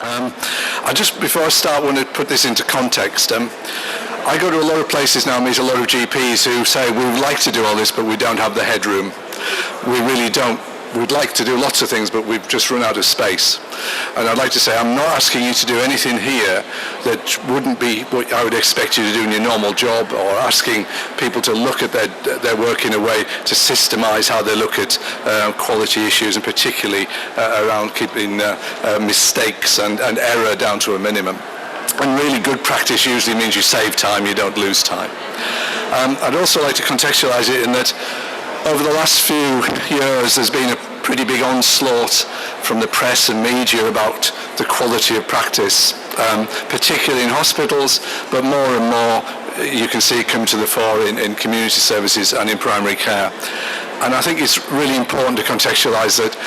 Before I start, want to put this into context. I go to a lot of places now, meet a lot of GPs who say, we would like to do all this, but we don't have the headroom. We really don't. We'd like to do lots of things, but we've just run out of space. And I'd like to say, I'm not asking you to do anything here that wouldn't be what I would expect you to do in your normal job, or asking people to look at their work in a way to systemize how they look at quality issues, and particularly around keeping mistakes and error down to a minimum. And really good practice usually means you save time, you don't lose time. I'd also like to contextualize it in that over the last few years there's been a pretty big onslaught from the press and media about the quality of practice, particularly in hospitals, but more and more you can see it come to the fore in community services and in primary care. And I think it's really important to contextualize that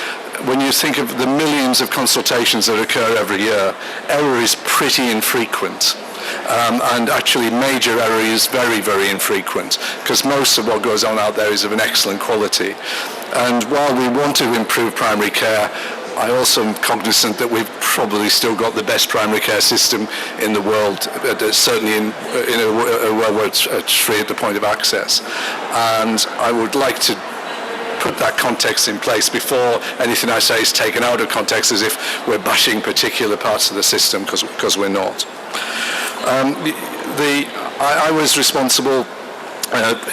when you think of the millions of consultations that occur every year, error is pretty infrequent. And actually major error is very, very infrequent, because most of what goes on out there is of an excellent quality. And while we want to improve primary care, I also am cognizant that we've probably still got the best primary care system in the world, certainly in a world where it's free at the point of access. And I would like to put that context in place before anything I say is taken out of context as if we're bashing particular parts of the system, because we're not. I was responsible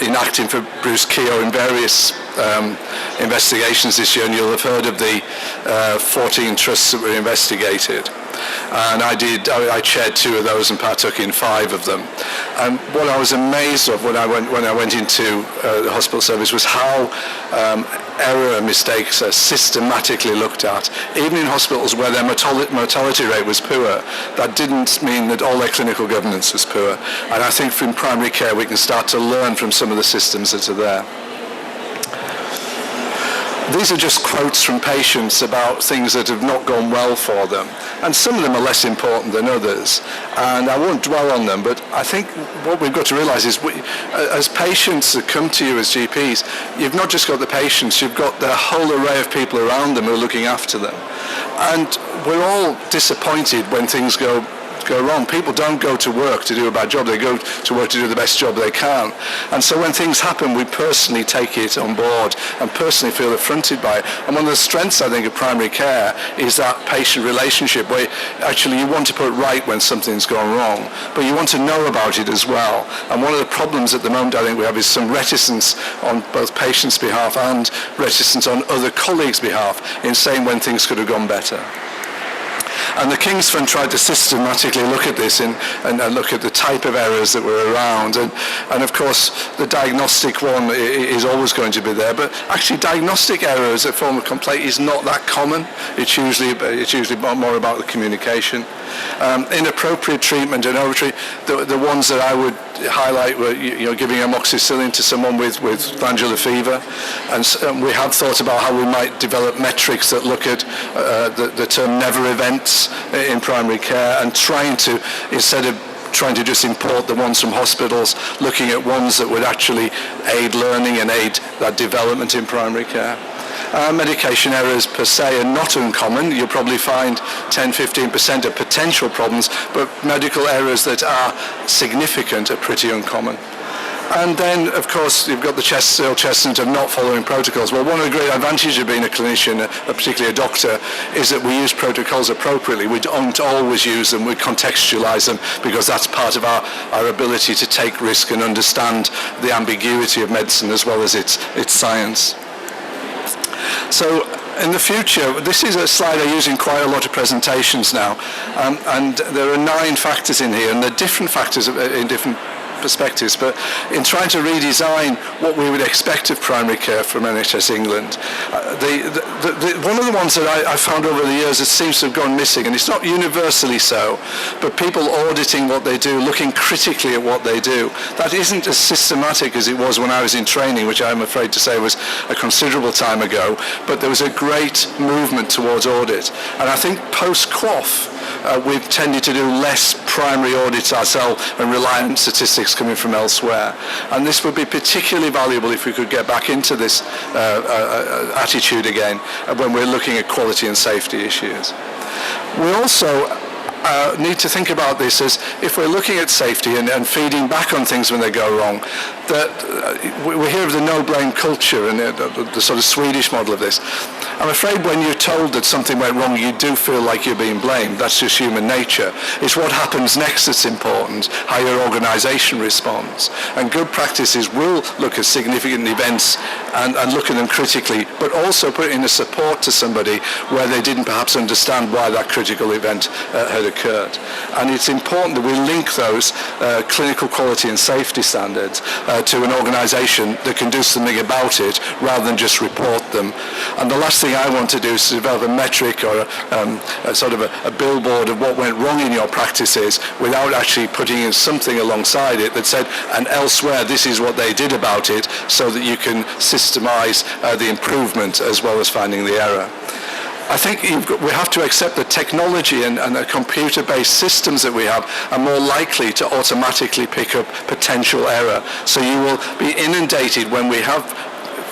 in acting for Bruce Keogh in various investigations this year, and you'll have heard of the 14 trusts that were investigated. And I chaired 2 of those and partook in 5 of them. And what I was amazed of when I went into the hospital service was how error and mistakes are systematically looked at. Even in hospitals where their mortality rate was poor, that didn't mean that all their clinical governance was poor. And I think from primary care we can start to learn from some of the systems that are there. These are just quotes from patients about things that have not gone well for them. And some of them are less important than others. And I won't dwell on them, but I think what we've got to realize is as patients that come to you as GPs, you've not just got the patients, you've got the whole array of people around them who are looking after them. And we're all disappointed when things go wrong. People don't go to work to do a bad job, they go to work to do the best job they can. And so when things happen, we personally take it on board and personally feel affronted by it. And one of the strengths, I think, of primary care is that patient relationship where actually you want to put right when something's gone wrong, but you want to know about it as well. And one of the problems at the moment I think we have is some reticence on both patients' behalf and reticence on other colleagues' behalf in saying when things could have gone better. And the King's Fund tried to systematically look at this and look at the type of errors that were around. And of course, the diagnostic one is always going to be there. But actually, diagnostic error as a form of complaint is not that common. It's usually more about the communication. Inappropriate treatment and overtreatment, the ones that I would highlight were giving amoxicillin to someone with glandular fever. And we have thought about how we might develop metrics that look at the term never events in primary care, and trying to, instead of trying to just import the ones from hospitals, looking at ones that would actually aid learning and aid that development in primary care. Medication errors per se are not uncommon. You'll probably find 10-15% of potential problems, but medical errors that are significant are pretty uncommon. And then, of course, you've got the stale chestnut of not following protocols. Well, one of the great advantages of being a clinician, particularly a doctor, is that we use protocols appropriately. We don't always use them, we contextualize them, because that's part of our ability to take risk and understand the ambiguity of medicine as well as its science. So in the future, this is a slide I use in quite a lot of presentations now, and there are 9 factors in here, and they're different factors in different perspectives, but in trying to redesign what we would expect of primary care from NHS England, one of the ones that I found over the years that seems to have gone missing, and it's not universally so, but people auditing what they do, looking critically at what they do, that isn't as systematic as it was when I was in training, which I'm afraid to say was a considerable time ago, but there was a great movement towards audit. And I think post-QOF, we've tended to do less primary audits ourselves and rely on statistics coming from elsewhere. And this would be particularly valuable if we could get back into this attitude again when we're looking at quality and safety issues. We also need to think about this as if we're looking at safety and feeding back on things when they go wrong, that we hear of the no-blame culture and the sort of Swedish model of this. I'm afraid when you're told that something went wrong, you do feel like you're being blamed. That's just human nature. It's what happens next that's important, how your organisation responds. And good practices will look at significant events and look at them critically, but also put in a support to somebody where they didn't perhaps understand why that critical event had occurred. And it's important that we link those clinical quality and safety standards to an organisation that can do something about it rather than just report them. And the last thing I want to do is to develop a metric or a sort of a billboard of what went wrong in your practices without actually putting in something alongside it that said, and elsewhere this is what they did about it, so that you can systemize the improvement as well as finding the error. I think we have to accept that technology and the computer-based systems that we have are more likely to automatically pick up potential error. So you will be inundated when we have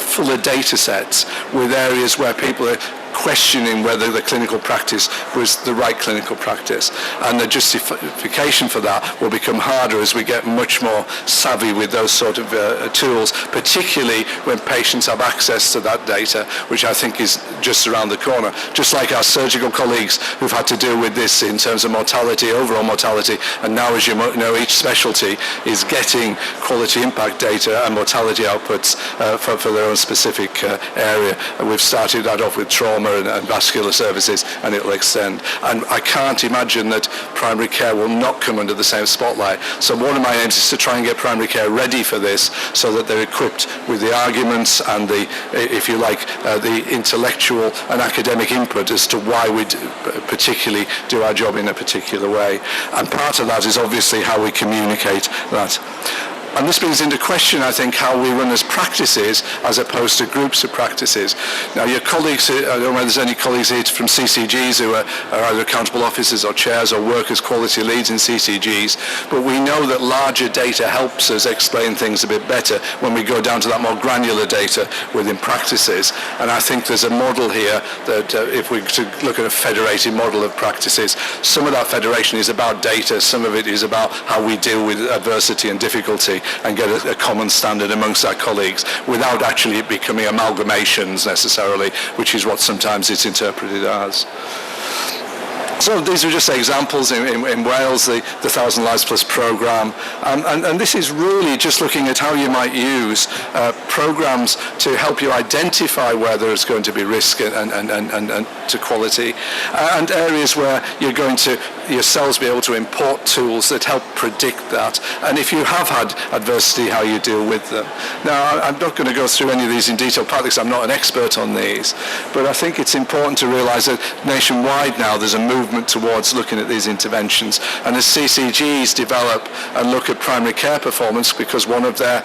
fuller data sets with areas where people are questioning whether the clinical practice was the right clinical practice. And the justification for that will become harder as we get much more savvy with those sort of tools, particularly when patients have access to that data, which I think is just around the corner. Just like our surgical colleagues who've had to deal with this in terms of mortality, overall mortality, and now, as you know, each specialty is getting quality impact data and mortality outputs for their own specific area. And we've started that off with trauma and vascular services, and it will extend. And I can't imagine that primary care will not come under the same spotlight. So one of my aims is to try and get primary care ready for this so that they're equipped with the arguments and the, if you like, the intellectual and academic input as to why we particularly do our job in a particular way. And part of that is obviously how we communicate that. And this brings into question, I think, how we run as practices as opposed to groups of practices. Now, your colleagues, I don't know whether there's any colleagues here from CCGs who are either accountable officers or chairs or work as quality leads in CCGs, but we know that larger data helps us explain things a bit better when we go down to that more granular data within practices. And I think there's a model here that if we to look at a federated model of practices, some of that federation is about data, some of it is about how we deal with adversity and difficulty and get a common standard amongst our colleagues without actually it becoming amalgamations necessarily, which is what sometimes it's interpreted as. So these are just examples in Wales, the 1,000 Lives Plus programme, and this is really just looking at how you might use programmes to help you identify where there's going to be risk and to quality, and areas where you're going to yourselves be able to import tools that help predict that, and if you have had adversity, how you deal with them. Now, I'm not going to go through any of these in detail, partly because I'm not an expert on these, but I think it's important to realise that nationwide now there's a movement towards looking at these interventions, and as CCGs develop and look at primary care performance, because one of their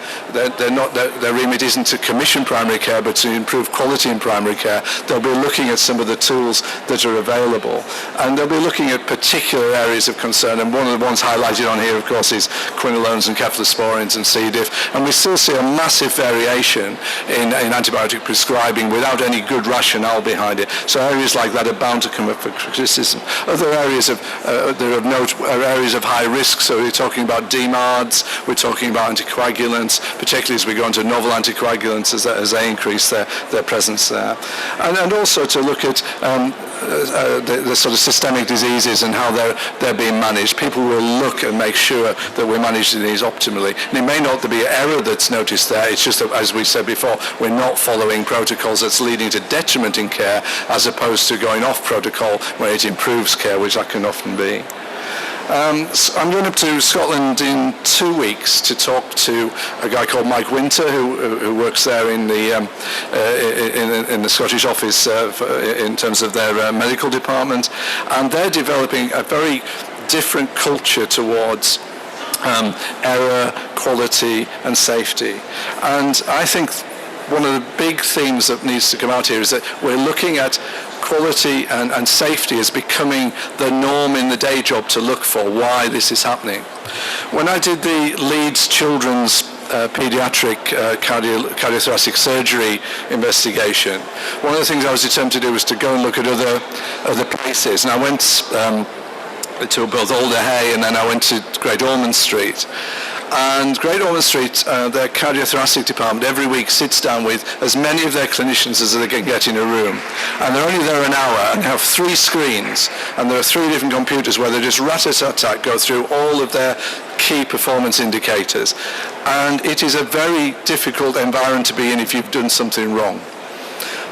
remit isn't to commission primary care but to improve quality in primary care, they'll be looking at some of the tools that are available, and they'll be looking at particular areas of concern, and one of the ones highlighted on here of course is quinolones and cephalosporins and C. diff, and we still see a massive variation in antibiotic prescribing without any good rationale behind it. So areas like that are bound to come up for criticism. Other areas of that are of note are areas of high risk, so we're talking about DMARDs, we're talking about anticoagulants, particularly as we go into novel anticoagulants as they increase their presence there. And also to look at the sort of systemic diseases and how they're being managed. People will look and make sure that we're managing these optimally. And it may not be an error that's noticed there, it's just that, as we said before, we're not following protocols that's leading to detriment in care as opposed to going off protocol where it improves care, which that can often be. So I'm going up to Scotland in 2 weeks to talk to a guy called Mike Winter, who works there in the Scottish office in terms of their medical department, and they're developing a very different culture towards error, quality, and safety. And I think one of the big themes that needs to come out here is that we're looking at quality and safety is becoming the norm in the day job to look for why this is happening. When I did the Leeds Children's pediatric cardiothoracic surgery investigation, one of the things I was determined to do was to go and look at other places. And I went to both Alder Hey, and then I went to Great Ormond Street. And Great Ormond Street, their cardiothoracic department every week sits down with as many of their clinicians as they can get in a room. And they're only there an hour and have 3 screens. And there are 3 different computers where they just rat-a-tat-tat go through all of their key performance indicators. And it is a very difficult environment to be in if you've done something wrong.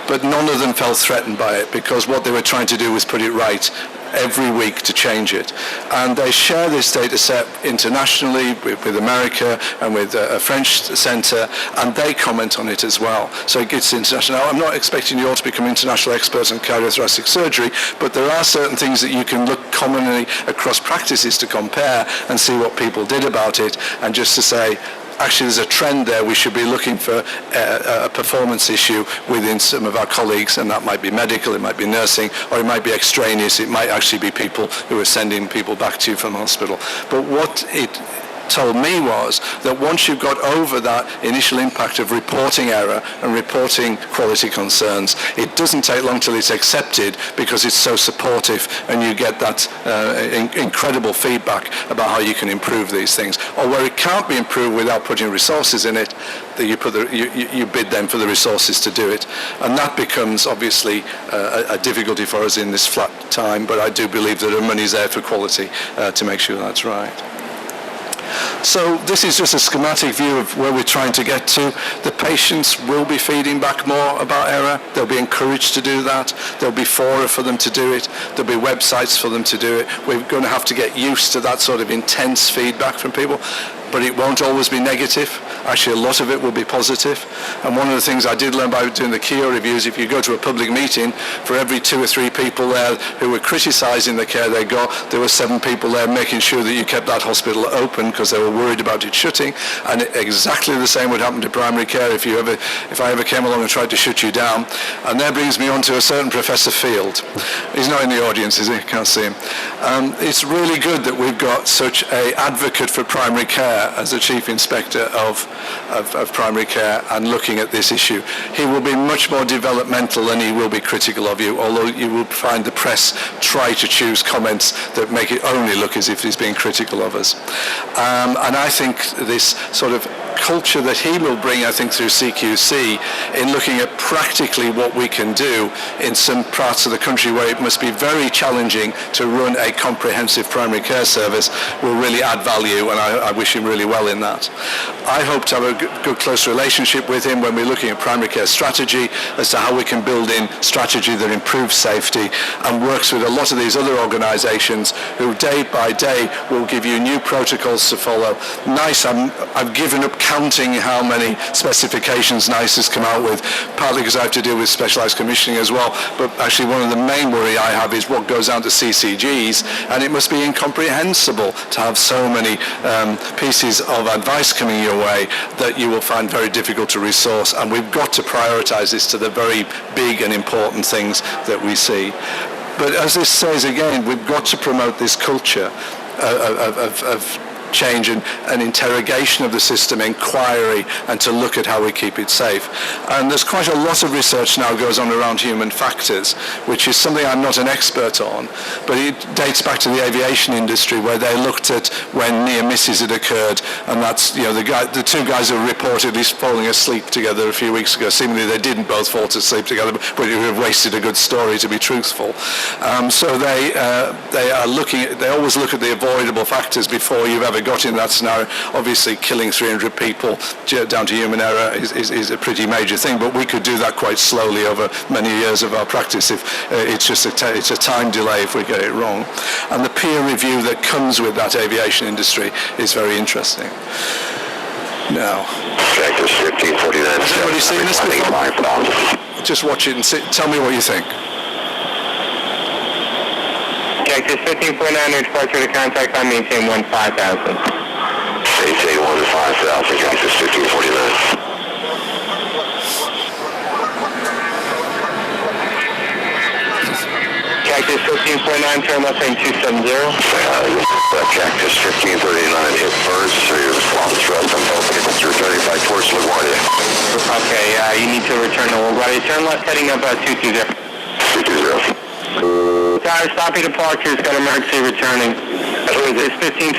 But none of them felt threatened by it, because what they were trying to do was put it right every week to change it. And they share this data set internationally with America and with a French centre, and they comment on it as well. So it gets international. Now, I'm not expecting you all to become international experts on cardiothoracic surgery, but there are certain things that you can look commonly across practices to compare and see what people did about it, and just to say, actually there's a trend there, we should be looking for a performance issue within some of our colleagues, and that might be medical, it might be nursing, or it might be extraneous, it might actually be people who are sending people back to you from hospital. But what it told me was that once you've got over that initial impact of reporting error and reporting quality concerns, it doesn't take long till it's accepted, because it's so supportive and you get that incredible feedback about how you can improve these things. Or where it can't be improved without putting resources in it, that you bid them for the resources to do it. And that becomes obviously a difficulty for us in this flat time, but I do believe that the money's there for quality to make sure that's right. So this is just a schematic view of where we're trying to get to. The patients will be feeding back more about error. They'll be encouraged to do that. There'll be fora for them to do it. There'll be websites for them to do it. We're going to have to get used to that sort of intense feedback from people. But it won't always be negative. Actually, a lot of it will be positive. And one of the things I did learn by doing the KIO reviews, if you go to a public meeting, for every 2 or 3 people there who were criticising the care they got, there were 7 people there making sure that you kept that hospital open because they were worried about it shutting. And exactly the same would happen to primary care if I ever came along and tried to shut you down. And that brings me on to a certain Professor Field. He's not in the audience, is he? Can't see him. It's really good that we've got such an advocate for primary care as the Chief Inspector of primary care and looking at this issue. He will be much more developmental than he will be critical of you, although you will find the press try to choose comments that make it only look as if he's being critical of us. And I think this sort of culture that he will bring, I think, through CQC in looking at practically what we can do in some parts of the country where it must be very challenging to run a comprehensive primary care service will really add value, and I wish him really well in that. I hope to have a good close relationship with him when we're looking at primary care strategy as to how we can build in strategy that improves safety and works with a lot of these other organisations who day by day will give you new protocols to follow. NICE, I've given up counting how many specifications NICE has come out with, partly because I have to deal with specialised commissioning as well, but actually one of the main worry I have is what goes down to CCGs, and it must be incomprehensible to have so many pieces of advice coming your way that you will find very difficult to resource, and we've got to prioritise this to the very big and important things that we see. But as this says again, we've got to promote this culture of change and interrogation of the system, inquiry, and to look at how we keep it safe. And there's quite a lot of research now goes on around human factors, which is something I'm not an expert on, but it dates back to the aviation industry where they looked at when near misses had occurred, and that's, you know, the 2 guys who were reportedly falling asleep together a few weeks ago. Seemingly they didn't both fall asleep together, but it would have wasted a good story to be truthful. So they are looking, they always look at the avoidable factors before you've ever got in that scenario. Obviously killing 300 people down to human error is a pretty major thing, but we could do that quite slowly over many years of our practice if it's just it's a time delay if we get it wrong. And the peer review that comes with that aviation industry is very interesting. Now, Objectives 1549. has anybody seen this before? Just watch it and tell me what you think. Objectives 1549, departure to contact on maintain 15,000. Maintain 15,000, Objectives 1549. Cactus 15.9, turn left lane 270. Cactus 1539 hit first, so you're lost thrust on both vehicles. You're returning back towards LaGuardia. Okay, you need to return to LaGuardia. Turn left heading up 220. 220. Tower, stop your departure. It's got emergency returning. It's 1529.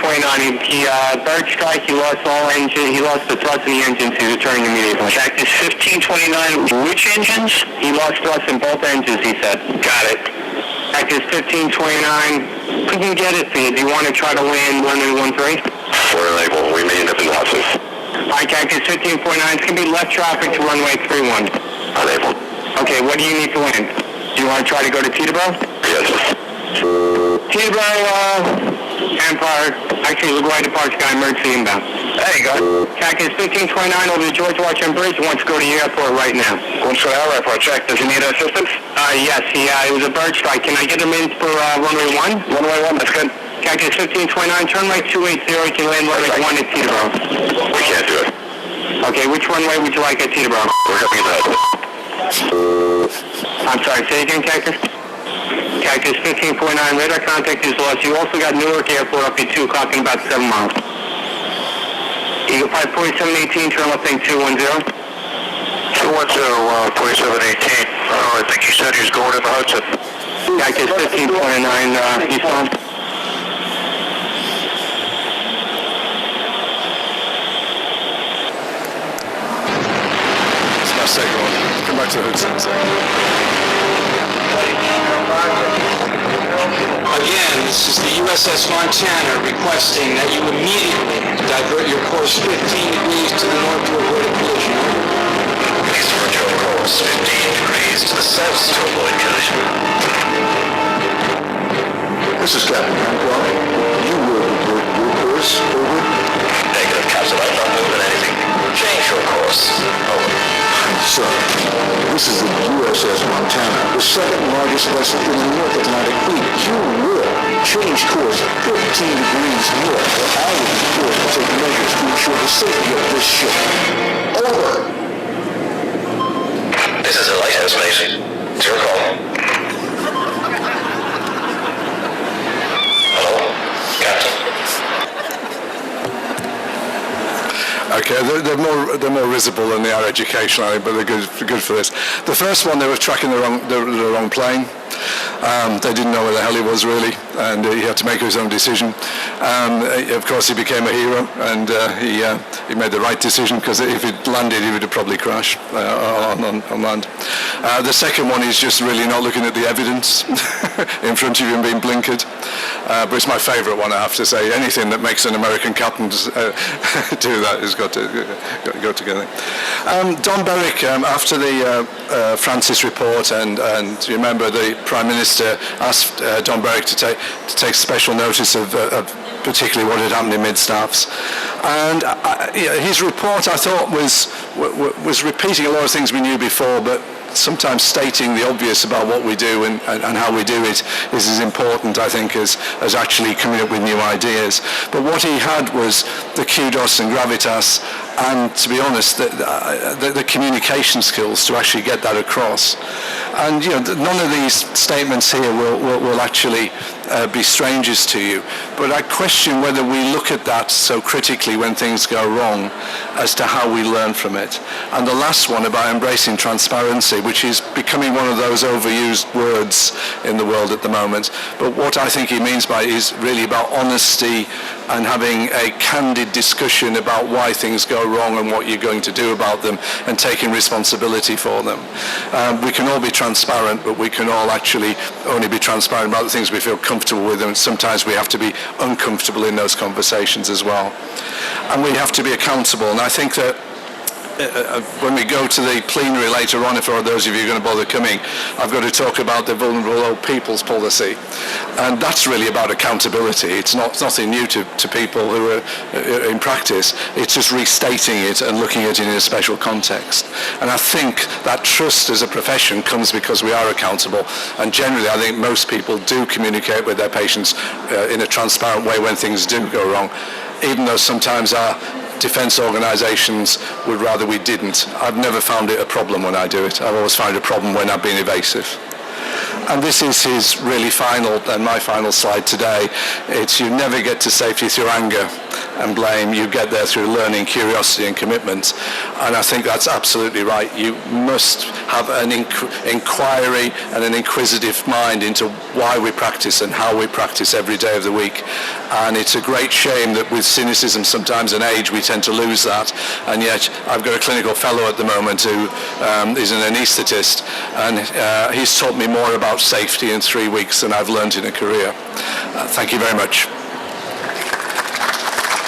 He bird strike. He lost all engine. He lost the thrust in the engines. He's returning immediately. Cactus 1529, which engines? He lost thrust in both engines, he said. Got it. Cactus 1529. We can get it to you. Do you want to try to land runway 13? We're unable. We may end up in the hospital. Alright, Cactus 15.9. It's going to be left traffic to runway 31. Unable. Okay, what do you need to land? Do you want to try to go to Teterboro? Yes. Teterboro, Empire. Actually, LaGuardia departure got emergency inbound. There you go. Cactus 1529 over the George Washington Bridge. Wants to go to the airport right now. Wants to go to our airport. Check. Does he need assistance? Yes, it was a bird strike. Can I get him in for runway 1? Runway 1, that's good. Cactus 1529, turn right 280. You can land runway 1 at Teterboro. We can't do it. Okay, which runway would you like at Teterboro? We're coming in the I'm sorry, say again, Cactus? Cactus 15.9, radar contact is lost. You also got Newark Airport up at 2 o'clock in about 7 miles. Eagle 54718, turn left lane 210. 210, 4718. I think he said he was going in the Hudson. Cactus 15.9, Eastbound. It's my second one. Come back to the Hudson. Again, this is the USS Montana requesting that you immediately divert your course 15 degrees to the north to avoid a collision. Please divert your course 15 degrees to the south to avoid collision. This is Captain Hancock. You will divert your course. Over. Negative, Captain. I'm not moving anything. Change your course. Over. Sir, this is the USS Montana, the second largest vessel in the North Atlantic Fleet. You will change course 15 degrees north, or I will be forced to take measures to ensure the safety of this ship. Over. This is a lighthouse, mate. It's your call. Hello, Captain. Okay, they're more risible than they are educational, I think, but they're good for this. The first one, they were tracking the wrong plane. They didn't know where the hell he was really, and he had to make his own decision. Of course, he became a hero, and he made the right decision, because if he'd landed, he would have probably crashed on land. The second one is just really not looking at the evidence in front of you and being blinkered. But it's my favourite one, I have to say. Anything that makes an American captain do that has got to go together. Don Berwick, after the Francis report, and you remember the Prime Minister asked Don Berwick to take special notice of particularly what had happened in mid-staffs. And his report, I thought, was repeating a lot of things we knew before, but sometimes stating the obvious about what we do and how we do it is as important, I think, as actually coming up with new ideas. But what he had was the kudos and gravitas, and to be honest, the communication skills to actually get that across. And none of these statements here will actually be strangers to you. But I question whether we look at that so critically when things go wrong as to how we learn from it. And the last one about embracing transparency, which is becoming one of those overused words in the world at the moment. But what I think he means by it is really about honesty and having a candid discussion about why things go wrong and what you're going to do about them, and taking responsibility for them. We can all be transparent, but we can all actually only be transparent about the things we feel comfortable with, and sometimes we have to be uncomfortable in those conversations as well. And we have to be accountable, and I think that when we go to the plenary later on, if for those of you who are going to bother coming, I've got to talk about the vulnerable old people's policy, and that's really about accountability. It's nothing new to people who are in practice. It's just restating it and looking at it in a special context. And I think that trust as a profession comes because we are accountable, and generally I think most people do communicate with their patients in a transparent way when things do go wrong, even though sometimes our defence organisations would rather we didn't. I've never found it a problem when I do it. I've always found it a problem when I've been evasive. And this is his really final, and my final slide today. It's you never get to safety through anger and blame. You get there through learning, curiosity, and commitment. And I think that's absolutely right. You must have an inquiry and an inquisitive mind into why we practice and how we practice every day of the week. And it's a great shame that with cynicism sometimes and age we tend to lose that. And yet I've got a clinical fellow at the moment who is an anaesthetist, and he's taught me more about safety in 3 weeks than I've learned in a career. Thank you very much.